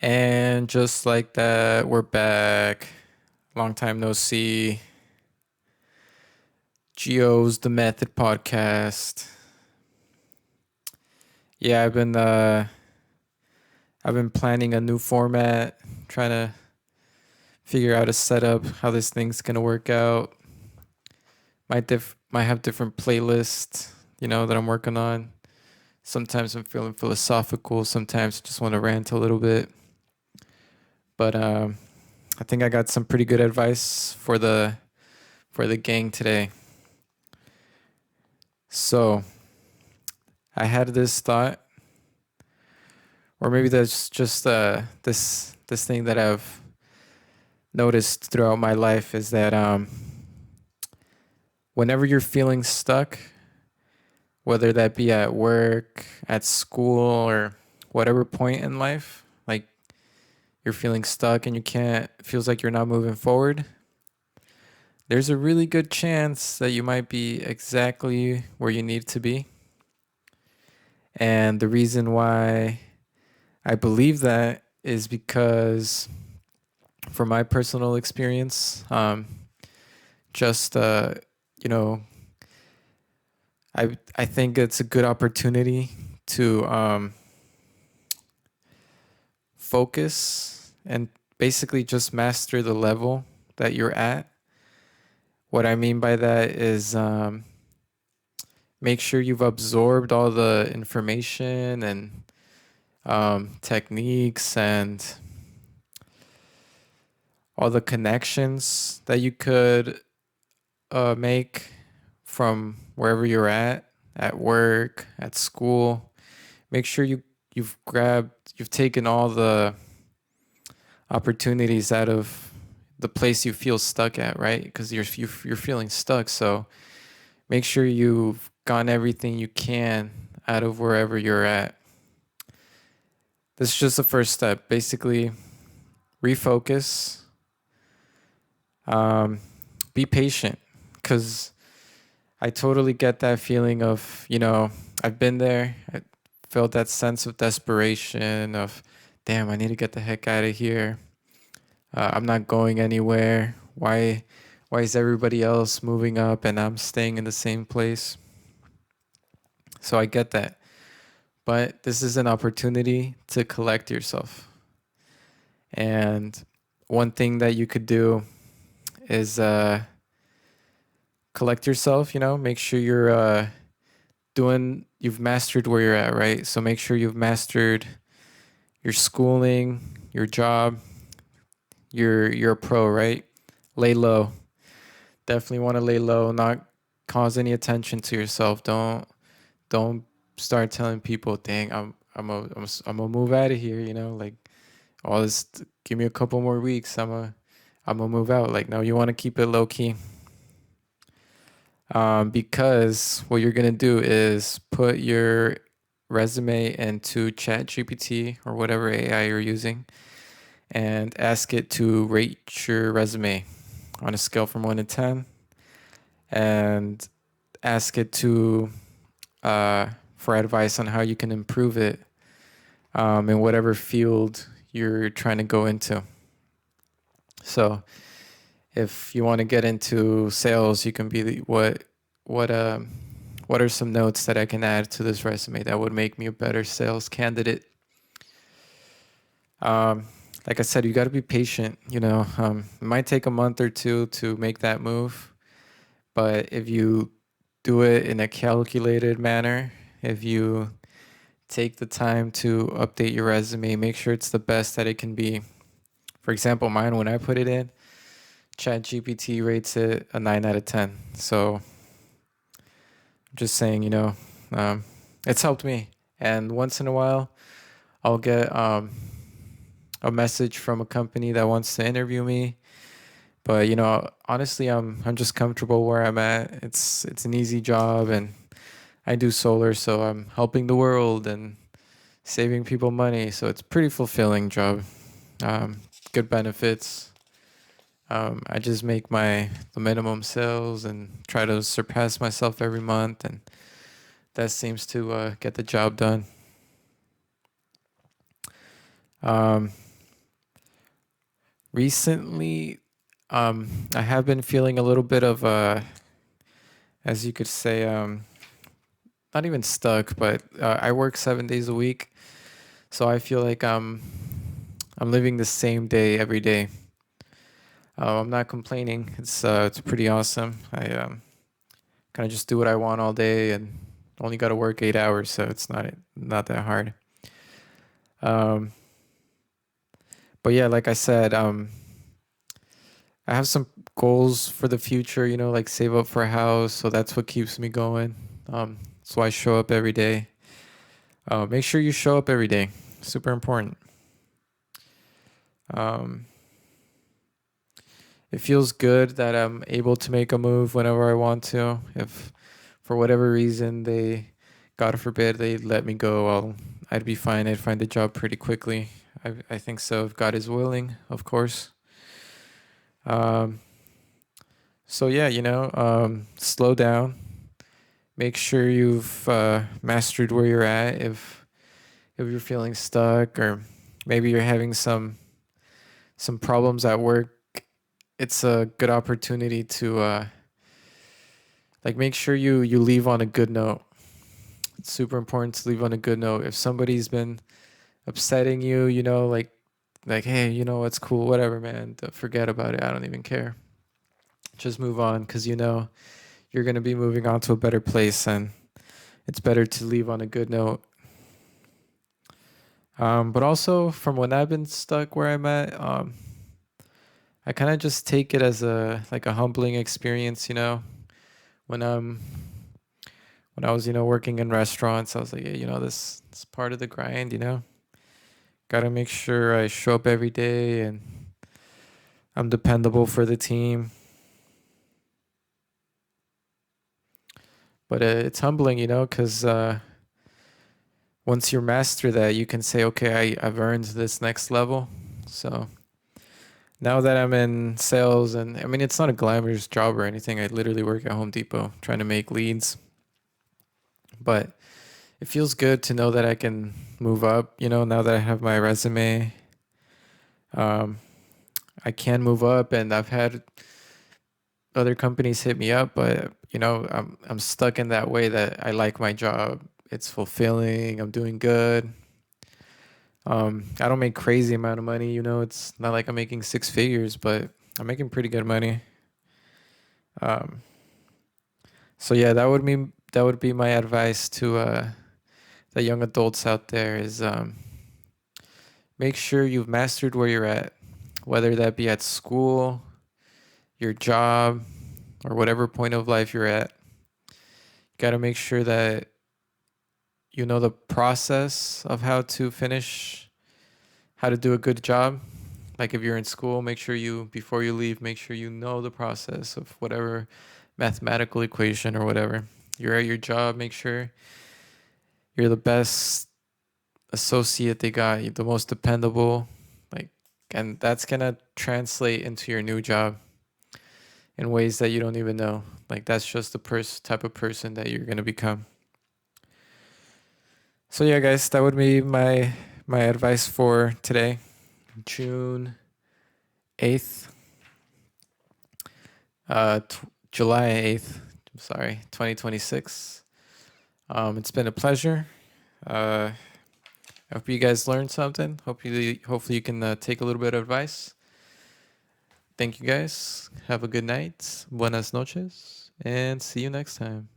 And just like that, we're back. Long time no see. Geo's The Method podcast. Yeah, I've been planning a new format, trying to figure out a setup, how this thing's gonna work out. Might have different playlists, that I'm working on. Sometimes I'm feeling philosophical, sometimes I just want to rant a little bit. But I think I got some pretty good advice for the gang today. So I had this thought, or maybe that's just this thing that I've noticed throughout my life is that whenever you're feeling stuck, whether that be at work, at school, or whatever point in life, like you're feeling stuck and you can't, it feels like you're not moving forward. There's a really good chance that you might be exactly where you need to be. And the reason why I believe that is because, from my personal experience, just you know, I think it's a good opportunity to focus and basically just master the level that you're at. What I mean by that is make sure you've absorbed all the information and techniques and all the connections that you could make from wherever you're at work, at school. Make sure you've taken all the opportunities out of the place you feel stuck at, right? Because you're feeling stuck. So make sure you've gotten everything you can out of wherever you're at. This is just the first step. Basically, refocus. Um, be patient, because I totally get that feeling of, I've been there. I felt that sense of desperation of, damn, I need to get the heck out of here. I'm not going anywhere. Why is everybody else moving up and I'm staying in the same place? So I get that. But this is an opportunity to collect yourself. And one thing that you could do is collect yourself, make sure you've mastered where you're at, right? So make sure you've mastered your schooling, your job, you're a pro, right? Lay low. Definitely want to lay low, not cause any attention to yourself. Don't start telling people, "Dang, I'm gonna move out of here," like all this, give me a couple more weeks, I'm gonna move out. Like, no, you want to keep it low key. Because what you're gonna do is put your resume into ChatGPT or whatever AI you're using and ask it to rate your resume on a scale from 1 to 10, and ask it to for advice on how you can improve it in whatever field you're trying to go into. So if you want to get into sales, you can be what uh, what are some notes that I can add to this resume that would make me a better sales candidate? Um, like I said, you got to be patient. It might take a month or two to make that move, but if you do it in a calculated manner, if you take the time to update your resume, make sure it's the best that it can be. For example, mine, when I put it in, ChatGPT rates it a 9 out of 10. So I'm just saying, it's helped me. And once in a while, I'll get a message from a company that wants to interview me. But honestly, I'm just comfortable where I'm at. It's an easy job, and I do solar, so I'm helping the world and saving people money. So it's a pretty fulfilling job. Um, Good benefits. I just make the minimum sales and try to surpass myself every month, and that seems to get the job done. Um, Recently, I have been feeling a little bit of, as you could say, not even stuck, but I work 7 days a week, so I feel like I'm living the same day every day. I'm not complaining. It's pretty awesome. I kind of just do what I want all day and only got to work 8 hours, so it's not that hard. Um, but yeah, like I said, I have some goals for the future. Like save up for a house, so that's what keeps me going. So I show up every day. Make sure you show up every day. Super important. Um, it feels good that I'm able to make a move whenever I want to. If for whatever reason God forbid, they let me go, I'd be fine. I'd find a job pretty quickly. I think so, if God is willing, of course. Um, so yeah, slow down. Make sure you've mastered where you're at. If you're feeling stuck, or maybe you're having some problems at work, it's a good opportunity to like make sure you leave on a good note. It's super important to leave on a good note. If somebody's been upsetting you, like hey, what's cool, whatever, man. Forget about it. I don't even care. Just move on, because you're gonna be moving on to a better place, and it's better to leave on a good note. But also, from when I've been stuck where I'm at, I kind of just take it as a humbling experience. When when I was working in restaurants, I was like, yeah, this part of the grind. Gotta make sure I show up every day and I'm dependable for the team. But it's humbling, because once you master that, you can say, okay, I've earned this next level. So now that I'm in sales, and I mean, it's not a glamorous job or anything. I literally work at Home Depot trying to make leads. But it feels good to know that I can move up, now that I have my resume. Um, I can move up, and I've had other companies hit me up, but I'm stuck in that way that I like my job. It's fulfilling. I'm doing good. I don't make crazy amount of money. It's not like I'm making six figures, but I'm making pretty good money. Um, so yeah, that would be my advice to the young adults out there is make sure you've mastered where you're at, whether that be at school, your job, or whatever point of life you're at. You got to make sure that you know the process of how to do a good job. Like if you're in school, make sure before you leave, make sure you know the process of whatever mathematical equation or whatever. You're at your job, make sure you're the best associate they got, the most dependable, like, and that's gonna translate into your new job in ways that you don't even know. Like that's just the type of person that you're gonna become. So yeah, guys, that would be my advice for today, June 8th, July 8th. I'm sorry, 2026. It's been a pleasure. I hope you guys learned something. Hopefully you can take a little bit of advice. Thank you guys. Have a good night. Buenas noches, and see you next time.